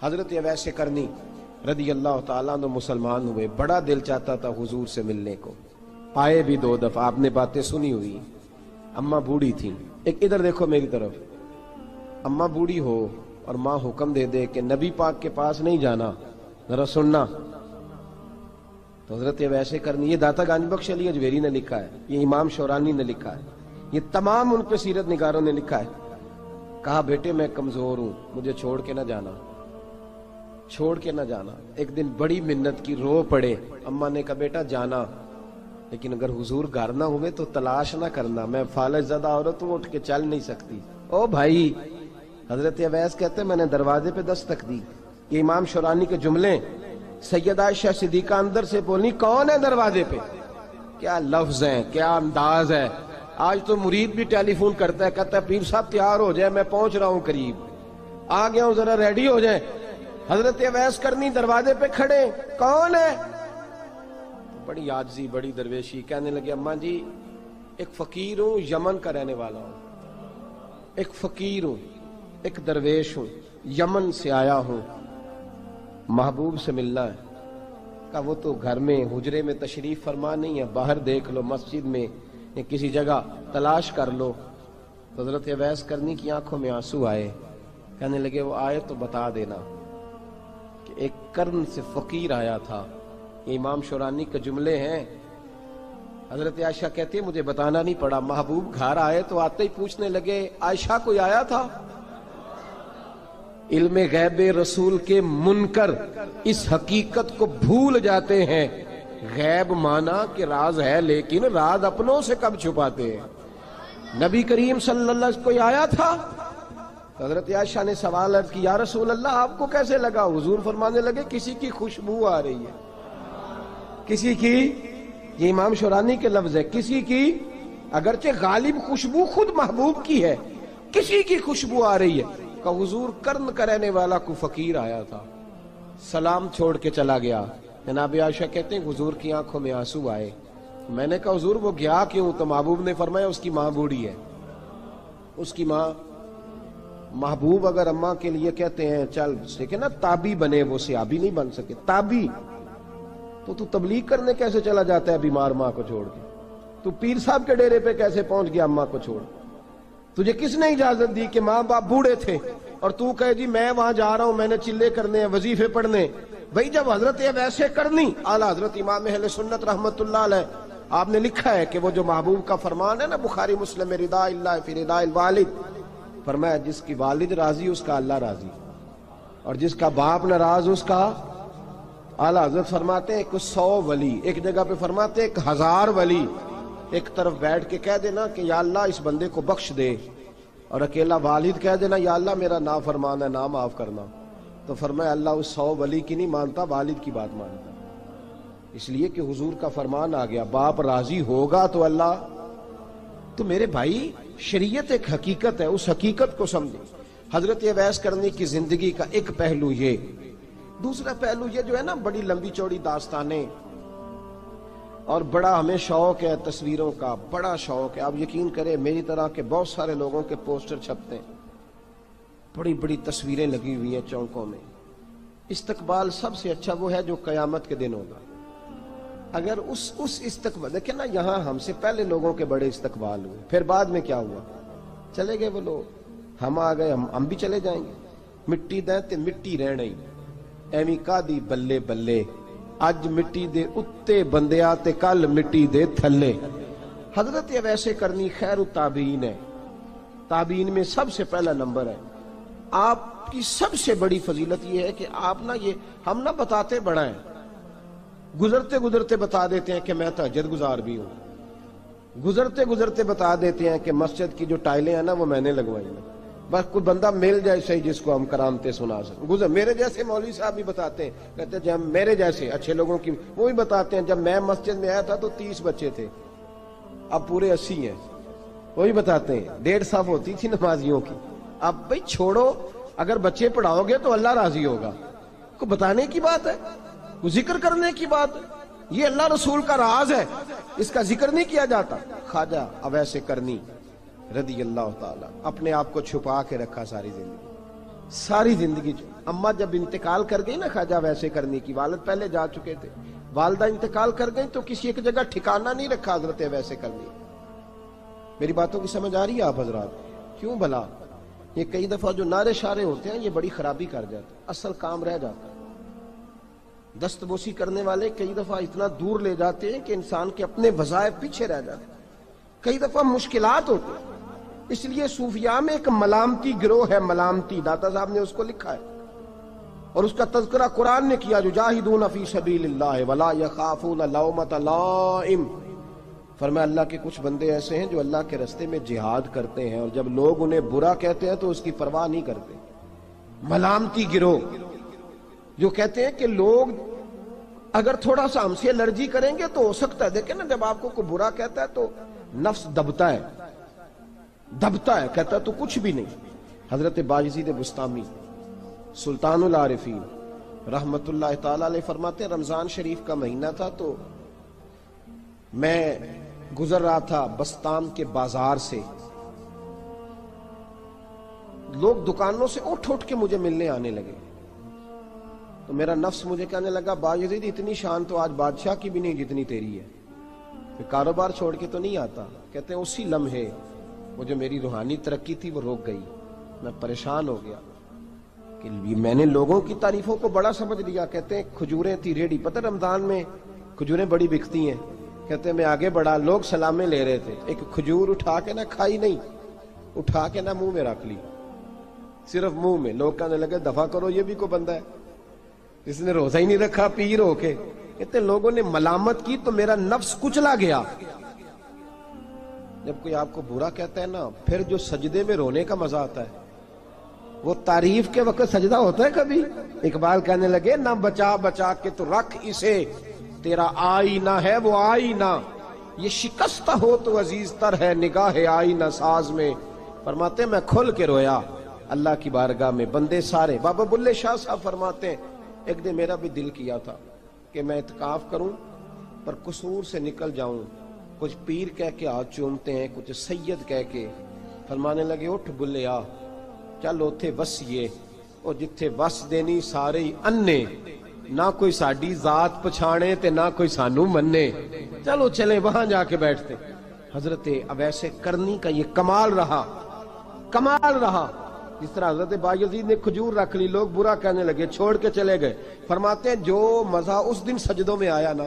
حضرت اویس کرنی رضی اللہ تعالیٰ عنہ مسلمان ہوئے، بڑا دل چاہتا تھا حضور سے ملنے کو، آئے بھی 2 دفعہ، آپ نے باتیں سنی ہوئی، اماں بوڑھی تھیں۔ ایک ادھر دیکھو میری طرف، اماں بوڑھی ہو اور ماں حکم دے دے کہ نبی پاک کے پاس نہیں جانا، ذرا سننا، تو حضرت اویس کرنی، یہ داتا گنج بخش علی اجویری نے لکھا ہے، یہ امام شورانی نے لکھا ہے، یہ تمام ان پہ سیرت نگاروں نے لکھا ہے، کہا بیٹے میں کمزور ہوں، مجھے چھوڑ کے نہ جانا، چھوڑ کے نہ جانا۔ ایک دن بڑی منت کی، رو پڑے، اماں نے کہا بیٹا جانا، لیکن اگر حضور گھر نہ ہوئے تو تلاش نہ کرنا، میں فالج زدہ عورت ہوں، اٹھ کے چل نہیں سکتی۔ او بھائی، حضرت اویس کہتے میں نے دروازے پہ دستک دی، یہ امام شورانی کے جملے، سیدہ عائشہ صدیقہ اندر سے بولنی کون ہے دروازے پہ؟ کیا لفظ ہیں، کیا انداز ہے۔ آج تو مرید بھی ٹیلی فون کرتا ہے، کہتا ہے پیر صاحب تیار ہو جائے، میں پہنچ رہا ہوں، قریب آ گیا ہوں، ذرا ریڈی ہو جائیں۔ حضرت اویس کرنی دروازے پہ کھڑے، کون ہے؟ بڑی عاجزی، بڑی درویشی، کہنے لگے اماں جی ایک فقیر ہوں، یمن کا رہنے والا ہوں، ایک فقیر ہوں، ایک درویش ہوں، یمن سے آیا ہوں، محبوب سے ملنا ہے۔ کہا وہ تو گھر میں حجرے میں تشریف فرما نہیں ہے، باہر دیکھ لو، مسجد میں یا کسی جگہ تلاش کر لو۔ تو حضرت اویس کرنی کی آنکھوں میں آنسو آئے، کہنے لگے وہ آئے تو بتا دینا کہ ایک قرن سے فقیر آیا تھا۔ یہ امام شورانی کے جملے ہیں۔ حضرت عائشہ کہتی ہے مجھے بتانا نہیں پڑا، محبوب گھر آئے تو آتے ہی پوچھنے لگے عائشہ کوئی آیا تھا؟ علم غیب رسول کے منکر اس حقیقت کو بھول جاتے ہیں، غیب مانا کہ راز ہے، لیکن راز اپنوں سے کب چھپاتے ہیں۔ نبی کریم صلی اللہ علیہ وسلم کوئی آیا تھا؟ حضرت عائشہ نے سوال عرض کی یا رسول اللہ آپ کو کیسے لگا؟ حضور فرمانے لگے کسی کی خوشبو آ رہی ہے، کسی کی، یہ امام شورانی کے لفظ ہے، کسی کی، اگرچہ غالب خوشبو خود محبوب کی ہے، کسی کی خوشبو آ رہی ہے۔ کہ حضور قرن کا رہنے والا کو فقیر آیا تھا، سلام چھوڑ کے چلا گیا۔ جناب عائشہ کہتے ہیں حضور کی آنکھوں میں آنسو آئے۔ میں نے کہا حضور وہ گیا کیوں؟ تو محبوب نے فرمایا اس کی ماں بوڑھی ہے، اس کی ماں۔ محبوب اگر اماں کے لیے کہتے ہیں چل دیکھیں نا تابی بنے، وہ صحابی نہیں بن سکے، تابی، تو تبلیغ کرنے کیسے چلا جاتا ہے بیمار ماں کو چھوڑ کے؟ تو پیر صاحب کے ڈیرے پہ کیسے پہنچ گیا اماں کو چھوڑ؟ تجھے کس نے اجازت دی کہ ماں باپ بوڑھے تھے اور تو کہے جی میں وہاں جا رہا ہوں، میں نے چلے کرنے ہیں، وظیفے پڑھنے؟ بھئی جب حضرت اویس کرنی اعلیٰ حضرت امام اہل سنت رحمت اللہ علیہ، آپ نے لکھا ہے کہ وہ جو محبوب کا فرمان ہے نا بخاری مسلم میں، رضا اللہ فی رضا الوالد، فرمایا جس کی والد راضی اس کا اللہ راضی، اور جس کا باپ ناراض اس کا اعلیٰ حضرت فرماتے ہیں 100 ولی، ایک جگہ پہ فرماتے ہیں 1000 ولی ایک طرف بیٹھ کے کہہ دینا کہ یا اللہ اس بندے کو بخش دے، اور اکیلا والد کہہ دینا یا اللہ میرا نافرمان ہے، نہ معاف کرنا، تو فرمایا اللہ اس 100 ولی کی نہیں مانتا، والد کی بات مانتا، اس لیے کہ حضور کا فرمان آ گیا باپ راضی ہوگا تو اللہ۔ تو میرے بھائی شریعت ایک حقیقت ہے، اس حقیقت کو سمجھیں۔ حضرت اویس کرنی کی زندگی کا ایک پہلو یہ، دوسرا پہلو یہ جو ہے نا بڑی لمبی چوڑی داستانیں، اور بڑا ہمیں شوق ہے تصویروں کا، بڑا شوق ہے۔ آپ یقین کریں میری طرح کے بہت سارے لوگوں کے پوسٹر چھپتے ہیں، بڑی بڑی تصویریں لگی ہوئی ہیں چوکوں میں۔ استقبال سب سے اچھا وہ ہے جو قیامت کے دن ہوگا۔ اگر اس استقبال دیکھیں نا، یہاں ہم سے پہلے لوگوں کے بڑے استقبال ہوئے، پھر بعد میں کیا ہوا؟ چلے گئے وہ لوگ، ہم آ گئے، ہم بھی چلے جائیں گے۔ مٹی دیں تے مٹی رہنا ہی، ایویں کا دی بلے بلے، اج مٹی دے اتے بندیا تے کل مٹی دے تھلے۔ حضرت اویس کرنی خیر التابعین ہے، تابعین میں سب سے پہلا نمبر ہے۔ آپ کی سب سے بڑی فضیلت یہ ہے کہ آپ نا، یہ ہم نہ بتاتے بڑا ہیں، گزرتے گزرتے بتا دیتے ہیں کہ میں تہجد گزار بھی ہوں، گزرتے گزرتے بتا دیتے ہیں کہ مسجد کی جو ٹائلیں ہیں نا وہ میں نے لگوائی ہیں، بس کوئی بندہ مل جائے صحیح جس کو ہم کرامتیں سنا سکیں۔ میرے جیسے مولوی صاحب بھی بتاتے ہیں، کہتے ہیں جب میرے جیسے اچھے لوگوں کی، وہ بھی بتاتے ہیں جب میں مسجد میں آیا تھا تو 30 بچے تھے، اب پورے 80 ہیں، وہی بتاتے ہیں 150 صف ہوتی تھی نمازیوں کی۔ اب بھئی چھوڑو، اگر بچے پڑھاؤ گے تو اللہ راضی ہوگا، کو بتانے کی بات ہے، وہ ذکر کرنے کی بات ہے، یہ اللہ رسول کا راز ہے، اس کا ذکر نہیں کیا جاتا۔ خواجہ اویس کرنی رضی اللہ تعالیٰ اپنے آپ کو چھپا کے رکھا ساری زندگی، ساری زندگی اماں جب انتقال کر گئی نا خواجہ ویسے کرنی کی، والد پہلے جا چکے تھے، والدہ انتقال کر گئی تو کسی ایک جگہ ٹھکانہ نہیں رکھا حضرت ویسے کرنی۔ میری باتوں کی سمجھ آ رہی ہے آپ حضرات؟ کیوں بھلا یہ کئی دفعہ جو نعرے شارے ہوتے ہیں یہ بڑی خرابی کر جاتے ہیں، اصل کام رہ جاتا ہے۔ دست بوسی کرنے والے کئی دفعہ اتنا دور لے جاتے ہیں کہ انسان کے اپنے وظائف پیچھے رہ جاتے ہیں، کئی دفعہ مشکلات ہوتی ہیں۔ اس لیے صوفیاء میں ایک ملامتی گروہ ہے، ملامتی، داتا صاحب نے اس کو لکھا ہے اور اس کا تذکرہ قرآن نے کیا، یجاہدون فی سبیل اللہ ولا یخافون لومۃ لائم۔ فرمایا اللہ کے کچھ بندے ایسے ہیں جو اللہ کے راستے میں جہاد کرتے ہیں اور جب لوگ انہیں برا کہتے ہیں تو اس کی پرواہ نہیں کرتے۔ ملامتی گروہ جو کہتے ہیں کہ لوگ اگر تھوڑا سا ہم سے الرجی کریں گے تو ہو سکتا ہے، دیکھیں نا جب آپ کو کوئی برا کہتا ہے تو نفس دبتا ہے، کہتا ہے تو کچھ بھی نہیں۔ حضرت بایزید بستامی سلطان العارفین رحمت اللہ تعالی علیہ فرماتے ہیں رمضان شریف کا مہینہ تھا تو میں گزر رہا تھا بستام کے بازار سے، لوگ دکانوں سے اٹھ کے مجھے ملنے آنے لگے تو میرا نفس مجھے کہنے لگا بایزید اتنی شان تو آج بادشاہ کی بھی نہیں جتنی تیری ہے، میں کاروبار چھوڑ کے تو نہیں آتا۔ کہتے ہیں اسی لمحے وہ جو میری روحانی ترقی تھی وہ رک گئی، میں پریشان ہو گیا کہ میں نے لوگوں کی تعریفوں کو بڑا سمجھ لیا۔ کہتے ہیں کھجوریں تھی ریڈی، پتہ رمضان میں کھجوریں بڑی بکتی ہیں، کہتے ہیں میں آگے بڑھا، لوگ سلامیں لے رہے تھے، ایک کھجور اٹھا کے نہ کھائی نہیں، اٹھا کے نہ منہ میں رکھ لی، صرف منہ میں۔ لوگ کہنے لگے دفع کرو یہ بھی کوئی بندہ ہے جس نے روزہ ہی نہیں رکھا پیر ہو کے۔ کہتے ہیں لوگوں نے ملامت کی تو میرا نفس کچلا گیا۔ جب کوئی آپ کو برا کہتا ہے نا پھر جو سجدے میں رونے کا مزہ آتا ہے وہ تعریف کے وقت سجدہ ہوتا ہے کبھی؟ اقبال کہنے لگے نہ بچا بچا کے تو رکھ اسے، تیرا آئینہ ہے وہ آئینہ، یہ شکستہ ہو تو عزیز تر ہے نگاہ آئینہ ساز میں۔ فرماتے ہیں میں کھل کے رویا اللہ کی بارگاہ میں، بندے سارے۔ بابا بلے شاہ صاحب فرماتے ہیں ایک دن میرا بھی دل کیا تھا کہ میں اعتکاف کروں پر قصور سے نکل جاؤں، کچھ پیر کہہ کے ہاتھ چومتے ہیں، کچھ سید کہہ کے۔ فرمانے لگے اٹھ بلے آ چل اوتھے وسیے، اور جتھے وس دینی سارے ہی انے، نہ کوئی ساڈی ذات پچھانے تے نہ کوئی سانو مننے، چلو چلے وہاں جا کے بیٹھتے۔ حضرت اویسے کرنی کا یہ کمال رہا، جس طرح حضرت بایزید نے کھجور رکھ لی، لوگ برا کہنے لگے، چھوڑ کے چلے گئے۔ فرماتے ہیں جو مزہ اس دن سجدوں میں آیا نا،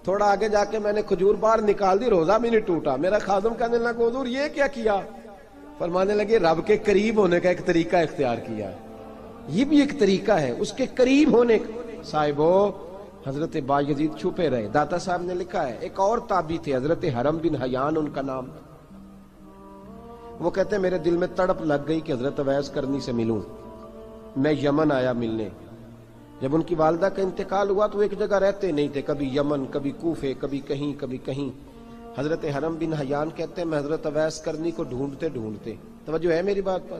تھوڑا آگے جا کے میں نے کھجور باہر نکال دی، روزہ بھی نہیں ٹوٹا۔ میرا خادم کہنے لگا حضور یہ کیا کیا؟ فرمانے لگے رب کے قریب ہونے کا ایک طریقہ اختیار کیا ہے، یہ بھی ایک طریقہ ہے اس کے قریب ہونے کا۔ صاحبو حضرت بایزید چھپے رہے۔ داتا صاحب نے لکھا ہے ایک اور تابعی تھے حضرت حرم بن حیان ان کا نام، وہ کہتے ہیں میرے دل میں تڑپ لگ گئی کہ حضرت اویس کرنی سے ملوں۔ میں یمن آیا ملنے، جب ان کی والدہ کا انتقال ہوا تو ایک جگہ رہتے نہیں تھے، کبھی یمن، کبھی کوفے، کبھی کہیں۔ حضرت حرم بن حیان کہتے ہیں میں حضرت اویس کرنی کو ڈھونڈتے، توجہ ہے میری بات پر،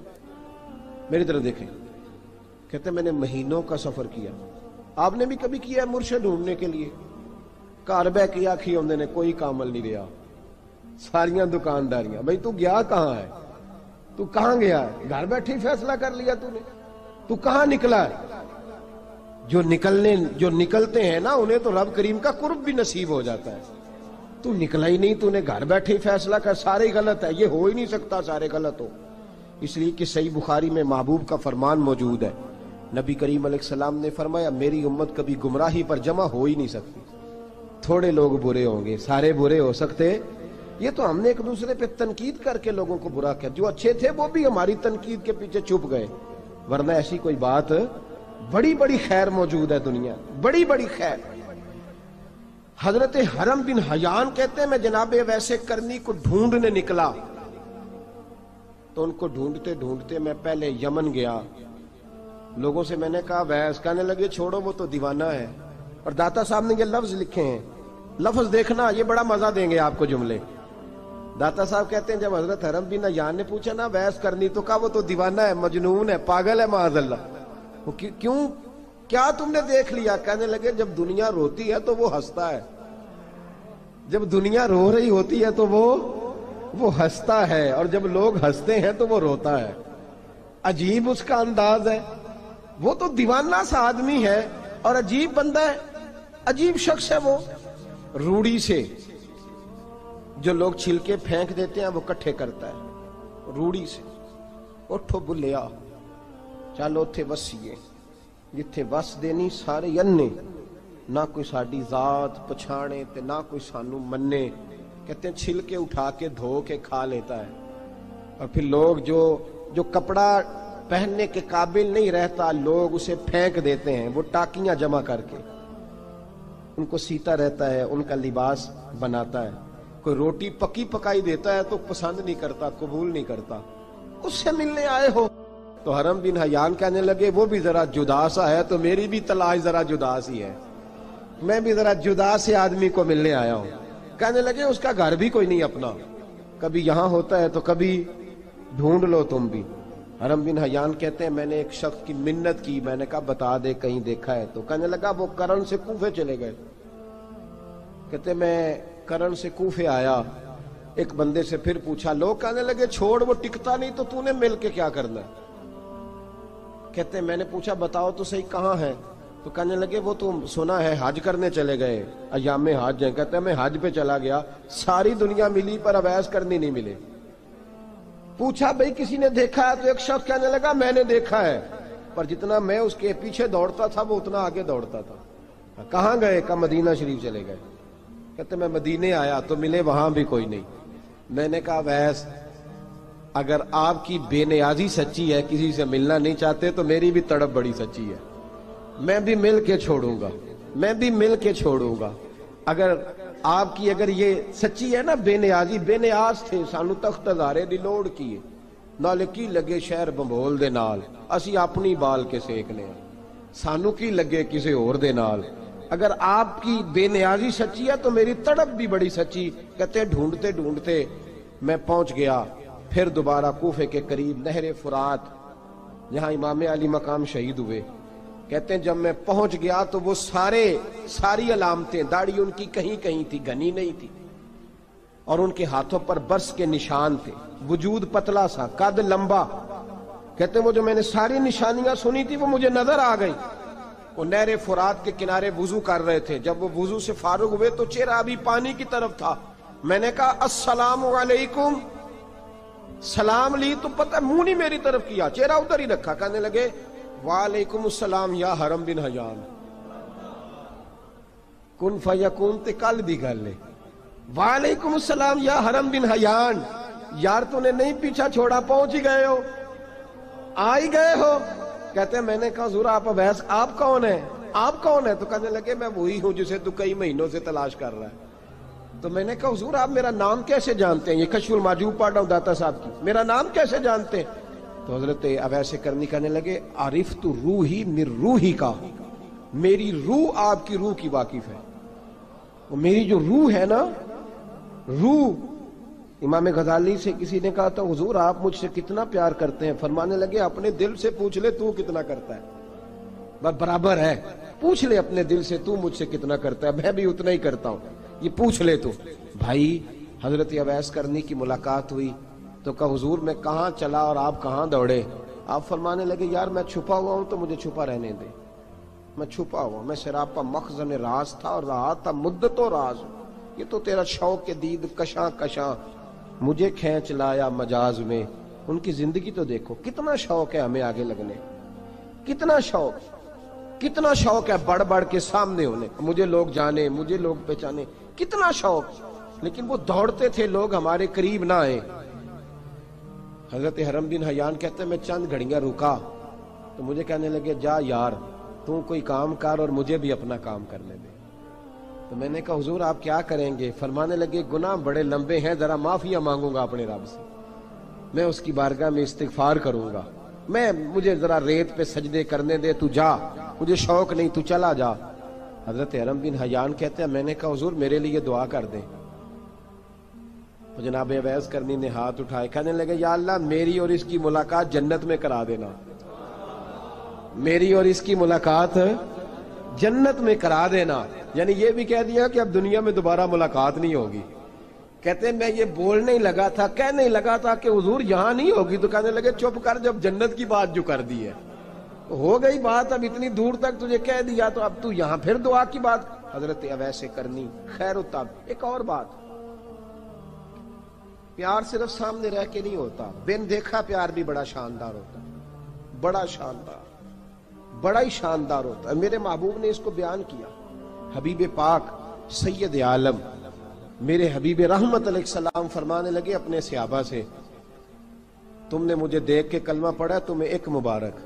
میری طرف دیکھیں، کہتے ہیں میں نے مہینوں کا سفر کیا، آپ نے بھی کبھی کیا ہے مرشد ڈھونڈنے کے لیے؟ گھر بہ کے آکھی ہوندے نے کوئی کامل نہیں رہا، ساریاں دکانداریاں، بھئی تو گیا کہاں ہے؟ تو کہاں گیا ہے؟ گھر بیٹھے ہی فیصلہ کر لیا تو نے، تو کہاں نکلا ہے؟ جو نکلتے ہیں نا انہیں تو رب کریم کا قرب بھی نصیب ہو جاتا ہے، تو نکلا ہی نہیں، تو نے گھر بیٹھے ہی فیصلہ کر، سارے غلط ہے، یہ ہو ہی نہیں سکتا سارے غلط ہو۔ اس لیے کہ صحیح بخاری میں محبوب کا فرمان موجود ہے، نبی کریم علیہ السلام نے فرمایا میری امت کبھی گمراہی پر جمع ہو ہی نہیں سکتی، تھوڑے لوگ برے ہوں گے، سارے برے ہو سکتے۔ یہ تو ہم نے ایک دوسرے پہ تنقید کر کے لوگوں کو برا کیا، جو اچھے تھے وہ بھی ہماری تنقید کے پیچھے چھپ گئے، ورنہ ایسی کوئی بات، بڑی خیر موجود ہے دنیا، بڑی خیر۔ حضرت حرم بن حیان کہتے ہیں میں جناب ویسے کرنی کو ڈھونڈنے نکلا تو ان کو ڈھونڈتے میں پہلے یمن گیا، لوگوں سے میں نے کہا ویس، کہنے لگے چھوڑو وہ تو دیوانہ ہے، اور داتا صاحب نے یہ لفظ لکھے ہیں، لفظ دیکھنا یہ بڑا مزہ دیں گے آپ کو جملے۔ داتا صاحب کہتے ہیں جب حضرت حرم بن حیان نے پوچھا نا ویس کرنی، تو کہا وہ تو دیوانہ ہے، مجنون ہے، پاگل ہے معاذ اللہ۔ کیوں، کیا تم نے دیکھ لیا؟ کہنے لگے جب دنیا روتی ہے تو وہ ہنستا ہے، جب دنیا رو رہی ہوتی ہے تو وہ ہنستا ہے، اور جب لوگ ہنستے ہیں تو وہ روتا ہے، عجیب اس کا انداز ہے۔ وہ تو دیوانہ سا آدمی ہے اور عجیب بندہ ہے، عجیب شخص ہے وہ. روڑی سے جو لوگ چھلکے پھینک دیتے ہیں وہ کٹھے کرتا ہے روڑی سے. اٹھو بلیا چلو اتھے وسیے جتھے وس دینی سارے ینے، نہ کوئی ساڈی ذات پچھانے تے نہ کوئی سانو منے. کہتے ہیں چھلکے اٹھا کے دھو کے کھا لیتا ہے. اور پھر لوگ جو کپڑا پہننے کے قابل نہیں رہتا لوگ اسے پھینک دیتے ہیں، وہ ٹاکیاں جمع کر کے ان کو سیتا رہتا ہے، ان کا لباس بناتا ہے. کوئی روٹی پکی پکائی دیتا ہے تو پسند نہیں کرتا، قبول نہیں کرتا. اس سے ملنے آئے ہو؟ تو حرم بن حیان کہنے لگے وہ بھی ذرا جدا سا ہے تو میری بھی تلاش ذرا جدا سی ہے، میں بھی ذرا جدا سے آدمی کو ملنے آیا ہوں. کہنے لگے اس کا گھر بھی کوئی نہیں اپنا، کبھی یہاں ہوتا ہے تو کبھی ڈھونڈ لو تم بھی. حرم بن حیان کہتے ہیں میں نے ایک شخص کی منت کی، میں نے کہا بتا دے کہیں دیکھا ہے تو. کہنے لگا وہ کرن سے کوفے چلے گئے. کہتے میں کرن سے کوفے آیا، ایک بندے سے پھر پوچھا، لوگ کہنے لگے چھوڑ وہ ٹکتا نہیں تو نے مل کے کیا کرنا ہے. کہتے میں نے پوچھا بتاؤ تو صحیح کہاں ہے؟ تو کہنے لگے وہ تو سنا ہے حج کرنے چلے گئے، ایام حج ہیں. کہتے ہیں میں حج پہ چلا گیا، ساری دنیا ملی پر اویس کرنی نہیں ملے. پوچھا بھئی کسی نے دیکھا ہے؟ تو ایک شخص کہنے لگا میں نے دیکھا ہے، پر جتنا میں اس کے پیچھے دوڑتا تھا وہ اتنا آگے دوڑتا تھا. کہاں گئے؟ کہ مدینہ شریف چلے گئے. کہتے میں مدینے آیا تو ملے وہاں بھی کوئی نہیں. میں نے کہا ویس اگر آپ کی بے نیازی سچی ہے، کسی سے ملنا نہیں چاہتے، تو میری بھی تڑپ بڑی سچی ہے، میں بھی مل کے چھوڑوں گا، میں بھی مل کے چھوڑوں گا. اگر آپ کی اگر یہ سچی ہے نا بے نیازی، بے نیاز تھے سانو تخت ہزارے دی لوڑ کیے نالے کی لگے شہر بمبول دے نال، اسی اپنی بال کے سیکنے سانو کی لگے کسی اور دے نال. اگر آپ کی بے نیازی سچی ہے تو میری تڑپ بھی بڑی سچی. کہتے ڈھونڈتے ڈھونڈتے میں پہنچ گیا پھر دوبارہ کوفے کے قریب نہر فرات جہاں امام علی مقام شہید ہوئے. کہتے ہیں جب میں پہنچ گیا تو وہ ساری علامتیں، داڑھی ان کی کہیں کہیں تھی، گھنی نہیں تھی، اور ان کے ہاتھوں پر برس کے نشان تھے، وجود پتلا سا، قد لمبا. کہتے ہیں وہ جو میں نے ساری نشانیاں سنی تھی وہ مجھے نظر آ گئی. وہ نہر فرات کے کنارے وضو کر رہے تھے. جب وہ وضو سے فارغ ہوئے تو چہرہ ابھی پانی کی طرف تھا. میں نے کہا السلام علیکم، سلام لی تو پتہ منہ نہیں میری طرف کیا، چہرہ ادھر ہی رکھا. کہنے لگے وعلیکم السلام یا حرم بن حیان. کن فیکون تے کل دی گل ہے. وعلیکم السلام یا حرم بن حیان، یار تو نے نہیں پیچھا چھوڑا، پہنچ ہی گئے ہو، آ ہی گئے ہو. کہتے ہیں میں نے کہا حضور آپ اویس آپ کون ہیں؟ آپ کون ہیں؟ تو کہنے لگے میں وہی ہوں جسے تو کئی مہینوں سے تلاش کر رہا ہے. تو میں نے کہا حضور آپ میرا نام کیسے جانتے ہیں؟ یہ کشف المحجوب پڑھ رہا ہوں داتا صاحب کی، میرا نام کیسے جانتے ہیں؟ تو حضرت اویس کرنی کہنے لگے عرفت روحی من روحی کا، میری روح آپ کی روح کی واقف ہے. وہ میری جو روح ہے نا، روح. امام غزالی سے کسی نے کہا تھا حضور آپ مجھ سے کتنا پیار کرتے ہیں؟ فرمانے لگے اپنے دل سے پوچھ لے تو کتنا کرتا ہے، برابر ہے. پوچھ لے اپنے دل سے تو مجھ سے کتنا کرتا ہے، میں بھی اتنا ہی کرتا ہوں، یہ پوچھ لے تو. بھائی حضرت اویس کرنی کی ملاقات ہوئی تو کہا حضور میں کہاں چلا اور آپ کہاں دوڑے؟ آپ فرمانے لگے یار میں چھپا ہوا ہوں تو مجھے چھپا رہنے دے، میں چھپا ہوا، میں سراپا مخزن راز تھا اور رہا تھا مدت و راز. یہ تو تیرا شوق دید کشاں کشاں مجھے کھینچ لایا مجاز میں. ان کی زندگی تو دیکھو کتنا شوق ہے ہمیں آگے لگنے، کتنا شوق ہے بڑھ بڑھ کے سامنے ہونے، مجھے لوگ جانے، مجھے لوگ پہچانے، کتنا شوق. لیکن وہ دوڑتے تھے لوگ ہمارے قریب نہ آئے. حضرت حرم بن حیان کہتے ہیں میں چند گھڑیاں رکا تو مجھے کہنے لگے جا یار تو کوئی کام کر اور مجھے بھی اپنا کام کرنے دے. تو میں نے کہا حضور آپ کیا کریں گے؟ فرمانے لگے گناہ بڑے لمبے ہیں، ذرا معافیاں مانگوں گا اپنے رب سے، میں اس کی بارگاہ میں استغفار کروں گا، مجھے ذرا ریت پہ سجدے کرنے دے، تو جا، مجھے شوق نہیں، تو چلا جا. حضرت حرم بن حیان کہتے ہیں میں نے کہا حضور میرے لیے دعا کر دیں. جناب اویس کرنی نے ہاتھ اٹھائے، کہنے لگے یا اللہ میری اور اس کی ملاقات جنت میں کرا دینا، میری اور اس کی ملاقات جنت میں کرا دینا. یعنی یہ بھی کہہ دیا کہ اب دنیا میں دوبارہ ملاقات نہیں ہوگی. کہتے ہیں میں یہ بولنے ہی لگا تھا، کہنے ہی لگا تھا کہ حضور یہاں نہیں ہوگی، تو کہنے لگے چپ کر، جب جنت کی بات جو کر دی ہے ہو گئی بات، اب اتنی دور تک تجھے کہہ دیا تو اب تو یہاں پھر دعا کی بات حضرت اویس کرنی خیر التاب۔ ایک اور بات، پیار صرف سامنے رہ کے نہیں ہوتا، بن دیکھا پیار بھی بڑا شاندار ہوتا، بڑا شاندار، بڑا ہی شاندار ہوتا ہے۔ میرے محبوب نے اس کو بیان کیا، حبیب پاک سید عالم میرے حبیب رحمت علیہ السلام فرمانے لگے اپنے صحابہ سے، تم نے مجھے دیکھ کے کلمہ پڑھا، تمہیں ایک مبارک،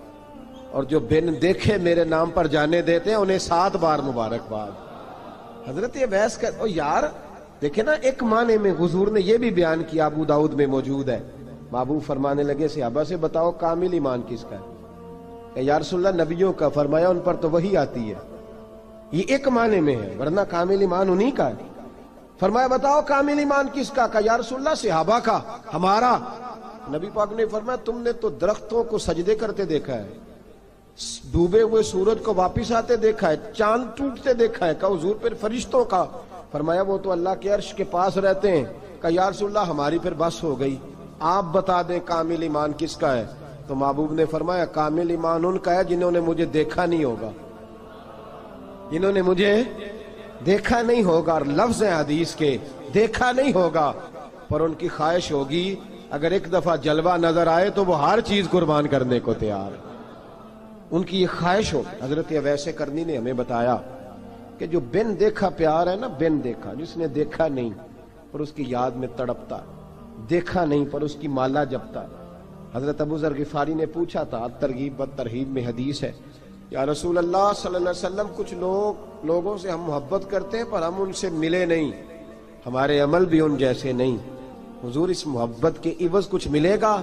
اور جو بن دیکھے میرے نام پر جانے دیتے ہیں انہیں 7 بار مبارکباد۔ حضرت اویس کا یار دیکھیں نا، ایک معنی میں حضور نے یہ بھی بیان کیا، ابو داؤد میں موجود ہے۔ محبوب فرمانے لگے صحابہ سے، بتاؤ کامل ایمان کس کا ہے؟ کہ یا رسول اللہ نبیوں کا۔ فرمایا ان پر تو وہی آتی ہے، یہ ایک معنی میں ہے، ورنہ کامل ایمان انہی کا ہے۔ فرمایا بتاؤ کامل ایمان کس کا؟ کہ یا رسول اللہ صحابہ کا، ہمارا۔ نبی پاک نے فرمایا تم نے تو درختوں کو سجدے کرتے دیکھا ہے، ڈوبے ہوئے سورج کو واپس آتے دیکھا ہے، چاند ٹوٹتے دیکھا ہے۔ کہ حضور پھر فرشتوں کا؟ فرمایا وہ تو اللہ کے عرش کے پاس رہتے ہیں۔ کہ یا رسول اللہ ہماری پھر بس ہو گئی، آپ بتا دیں کامل ایمان کس کا ہے؟ تو محبوب نے فرمایا کامل ایمان ان کا ہے جنہوں نے مجھے دیکھا نہیں ہوگا، جنہوں نے مجھے دیکھا نہیں ہوگا، اور لفظ ہیں حدیث کے، دیکھا نہیں ہوگا پر ان کی خواہش ہوگی اگر ایک دفعہ جلوہ نظر آئے تو وہ ہر چیز قربان کرنے کو تیار ہے، ان کی یہ خواہش ہو۔ حضرت اویس کرنی نے ہمیں بتایا کہ جو بن دیکھا پیار ہے نا، بن دیکھا، جس نے دیکھا نہیں پر اس کی یاد میں تڑپتا، دیکھا نہیں پر اس کی مالا جپتا۔ حضرت ابو ذر غفاری نے پوچھا تھا، ترغیب و ترہیب میں حدیث ہے، یا رسول اللہ صلی اللہ علیہ وسلم کچھ لوگوں سے ہم محبت کرتے ہیں پر ہم ان سے ملے نہیں، ہمارے عمل بھی ان جیسے نہیں، حضور اس محبت کے عوض کچھ ملے گا؟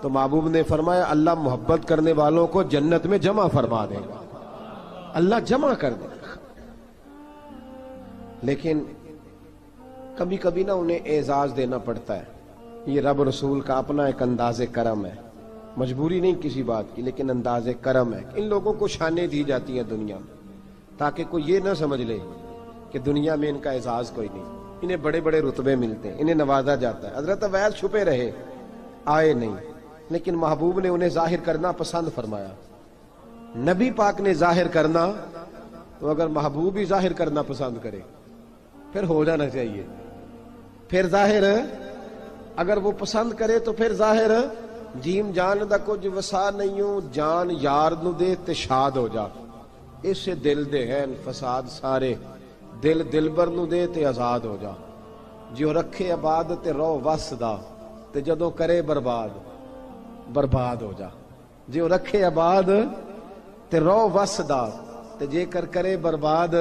تو محبوب نے فرمایا اللہ محبت کرنے والوں کو جنت میں جمع فرما دے گا، اللہ جمع کر دے گا، لیکن کبھی کبھی نا انہیں اعزاز دینا پڑتا ہے۔ یہ رب رسول کا اپنا ایک انداز کرم ہے، مجبوری نہیں کسی بات کی، لیکن انداز کرم ہے۔ ان لوگوں کو شانیں دی جاتی ہیں دنیا میں تاکہ کوئی یہ نہ سمجھ لے کہ دنیا میں ان کا اعزاز کوئی نہیں، انہیں بڑے بڑے رتبے ملتے ہیں، انہیں نوازا جاتا ہے۔ حضرت اویس چھپے رہے، آئے نہیں، لیکن محبوب نے انہیں ظاہر کرنا پسند فرمایا۔ نبی پاک نے ظاہر کرنا تو اگر محبوب ہی ظاہر کرنا پسند کرے پھر ہو جانا چاہیے، پھر ظاہر اگر وہ پسند کرے تو پھر ظاہر جیم جان دا کچھ وسا نہیں ہوں، جان یار نو دے تے شاد ہو جا، اس سے دل دے ہیں فساد سارے، دل دلبر نو دے تے آزاد ہو جا، جو رکھے آباد تے رو وس دا تے جدوں کرے برباد برباد ہو جا، جو رکھے آباد تے رو وس دا تے جے کر کرے برباد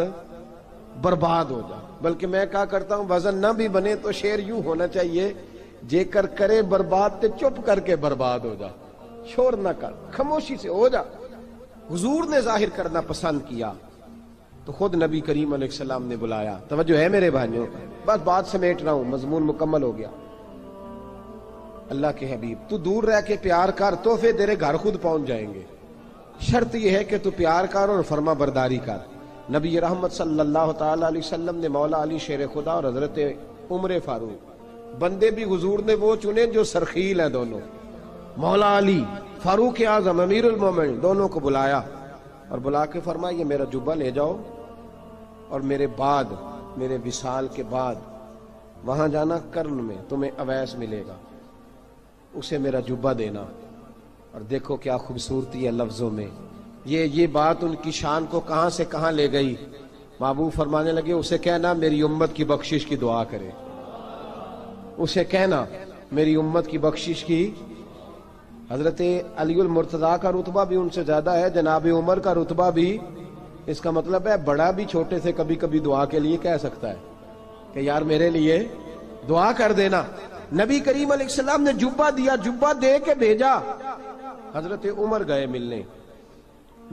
برباد ہو جا۔ بلکہ میں کہا کرتا ہوں وزن نہ بھی بنے تو شعر یوں ہونا چاہیے، جے کر کرے برباد تے چپ کر کے برباد ہو جا، شور نہ کر، خاموشی سے ہو جا۔ حضور نے ظاہر کرنا پسند کیا تو خود نبی کریم علیہ السلام نے بلایا۔ توجہ ہے میرے بھائیوں، بس بات سمیٹ رہا ہوں، مضمون مکمل ہو گیا۔ اللہ کے حبیب تو دور رہ کے پیار کر، تحفے تیرے گھر خود پہنچ جائیں گے، شرط یہ ہے کہ تو پیار کر اور فرما برداری کر۔ نبی رحمت صلی اللہ تعالی علیہ وسلم نے مولا علی شیر خدا اور حضرت عمر فاروق، بندے بھی حضور نے وہ چنے جو سرخیل ہیں دونوں، مولا علی فاروق اعظم امیر المومنین، دونوں کو بلایا اور بلا کے فرمایا یہ میرا جبہ لے جاؤ اور میرے بعد، میرے وصال کے بعد وہاں جانا کرن میں تمہیں اویس ملے گا، اسے میرا جبہ دینا۔ اور دیکھو کیا خوبصورتی ہے لفظوں میں، یہ بات ان کی شان کو کہاں سے کہاں لے گئی۔ محبوب فرمانے لگے اسے کہنا میری امت کی بخشش کی دعا کرے، اسے کہنا میری امت کی بخشش کی۔ حضرت علی المرتضیٰ کا رتبہ بھی ان سے زیادہ ہے، جناب عمر کا رتبہ بھی، اس کا مطلب ہے بڑا بھی چھوٹے سے کبھی کبھی دعا کے لیے کہہ سکتا ہے کہ یار میرے لیے دعا کر دینا۔ نبی کریم علیہ السلام نے جبہ دیا، جبہ دے کے بھیجا۔ حضرت عمر گئے ملنے،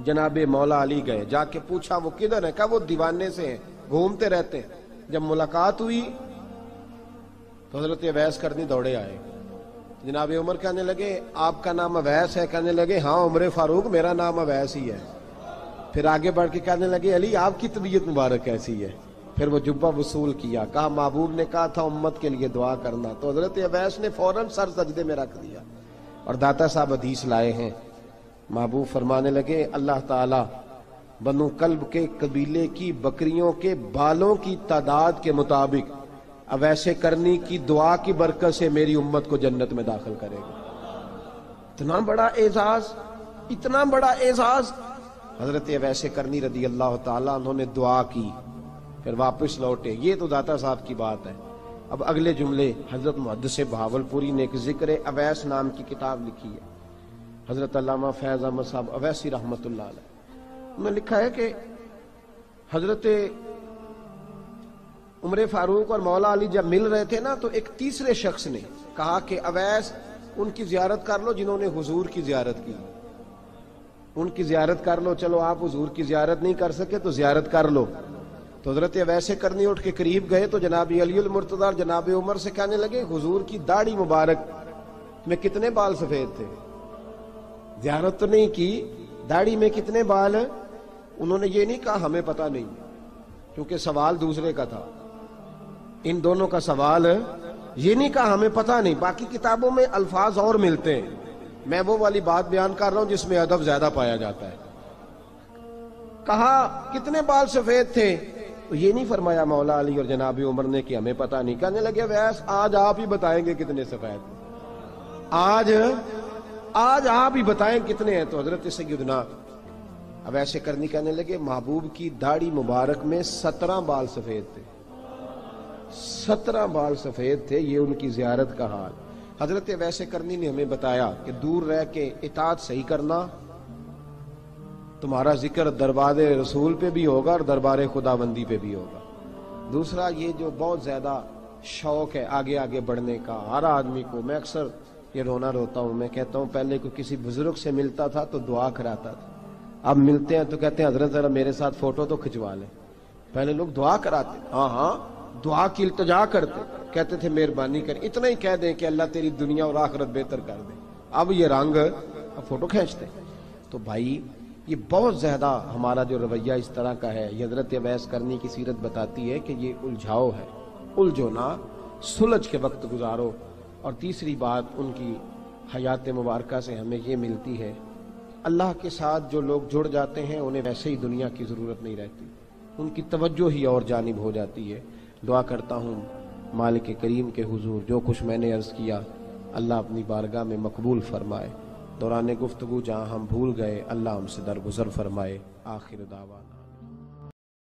جناب مولا علی گئے، جا کے پوچھا وہ کدھر ہے؟ کہا وہ دیوانے سے ہیں، گھومتے رہتے ہیں۔ جب ملاقات ہوئی تو حضرت اویس کرنی دوڑے آئے، جناب عمر کہنے لگے آپ کا نام اویس ہے؟ کہنے لگے ہاں عمر فاروق میرا نام اویس ہی ہے۔ پھر آگے بڑھ کے کہنے لگے علی آپ کی طبیعت مبارک کیسی ہے؟ پھر وہ جبہ وصول کیا، کہا محبوب نے کہا تھا امت کے لیے دعا کرنا، تو حضرت اویس نے فوراً سر سجدے میں رکھ دیا۔ اور داتا صاحب حدیث لائے ہیں، محبوب فرمانے لگے اللہ تعالی بنو کلب کے قبیلے کی بکریوں کے بالوں کی تعداد کے مطابق اویس کرنی کی دعا کی برکت سے میری امت کو جنت میں داخل کرے گا۔ اتنا بڑا اعزاز، اتنا بڑا اعزاز۔ حضرت اویس کرنی رضی اللہ تعالیٰ انہوں نے دعا کی، پھر واپس لوٹے۔ یہ تو داتا صاحب کی بات ہے۔ اب اگلے جملے حضرت محدث بہاولپوری نے ایک ذکر اویس نام کی کتاب لکھی ہے، حضرت علامہ فیض احمد صاحب اویسی رحمۃ اللہ علیہ، انہوں نے لکھا ہے کہ حضرت عمر فاروق اور مولا علی جب مل رہے تھے نا تو ایک تیسرے شخص نے کہا کہ اویس ان کی زیارت کر لو جنہوں نے حضور کی زیارت کی، ان کی زیارت کر لو، چلو آپ حضور کی زیارت نہیں کر سکے تو زیارت کر لو۔ تو حضرت اویس کرنی اٹھ کے قریب گئے تو جناب علی المرتضیٰ اور جناب عمر سے کہنے لگے حضور کی داڑھی مبارک میں کتنے بال سفید تھے؟ زیارت تو نہیں کی، داڑھی میں کتنے بال؟ انہوں نے یہ نہیں کہا ہمیں پتہ نہیں، کیونکہ سوال دوسرے کا تھا۔ ان دونوں کا سوال یہ نہیں کہا ہمیں پتہ نہیں، باقی کتابوں میں الفاظ اور ملتے ہیں، میں وہ والی بات بیان کر رہا ہوں جس میں ادب زیادہ پایا جاتا ہے۔ کہا کتنے بال سفید تھے؟ تو یہ نہیں فرمایا مولا علی اور جناب عمر نے کہ ہمیں پتہ نہیں، کہنے لگے ویس آج آپ ہی بتائیں گے کتنے سفید، آج آپ ہی بتائیں کتنے ہیں۔ تو حضرت سیدنا اویس کرنی کہنے لگے محبوب کی داڑھی مبارک میں 17 بال سفید تھے، 17 بال سفید تھے، یہ ان کی زیارت کا حال۔ حضرت اویس کرنی نے ہمیں بتایا کہ دور رہ کے اطاعت صحیح کرنا، تمہارا ذکر دربار رسول پہ بھی ہوگا اور دربار خداوندی پہ بھی ہوگا۔ دوسرا یہ جو بہت زیادہ شوق ہے آگے آگے بڑھنے کا ہر آدمی کو، میں اکثر یہ رونا روتا ہوں، میں کہتا ہوں پہلے کوئی کسی بزرگ سے ملتا تھا تو دعا کراتا تھا، اب ملتے ہیں تو کہتے ہیں حضرت ذرا میرے ساتھ فوٹو تو کھنچوا لیں۔ پہلے لوگ دعا کراتے، ہاں دعا کی التجا کرتے، کہتے تھے مہربانی کر، اتنا ہی کہہ دیں کہ اللہ تیری دنیا اور آخرت بہتر کر دے، اب یہ رنگ اب فوٹو کھینچتے۔ تو بھائی یہ بہت زیادہ ہمارا جو رویہ اس طرح کا ہے، یہ حضرت اویس کرنی کی سیرت بتاتی ہے کہ یہ الجھاؤ ہے، الجھو نہ، سلجھ کے وقت گزارو۔ اور تیسری بات ان کی حیات مبارکہ سے ہمیں یہ ملتی ہے، اللہ کے ساتھ جو لوگ جڑ جاتے ہیں انہیں ویسے ہی دنیا کی ضرورت نہیں رہتی، ان کی توجہ ہی اور جانب ہو جاتی ہے۔ دعا کرتا ہوں مالک کریم کے حضور جو کچھ میں نے عرض کیا اللہ اپنی بارگاہ میں مقبول فرمائے، دوران گفتگو جہاں ہم بھول گئے اللہ ہم سے درگزر فرمائے۔ آخر دعوانا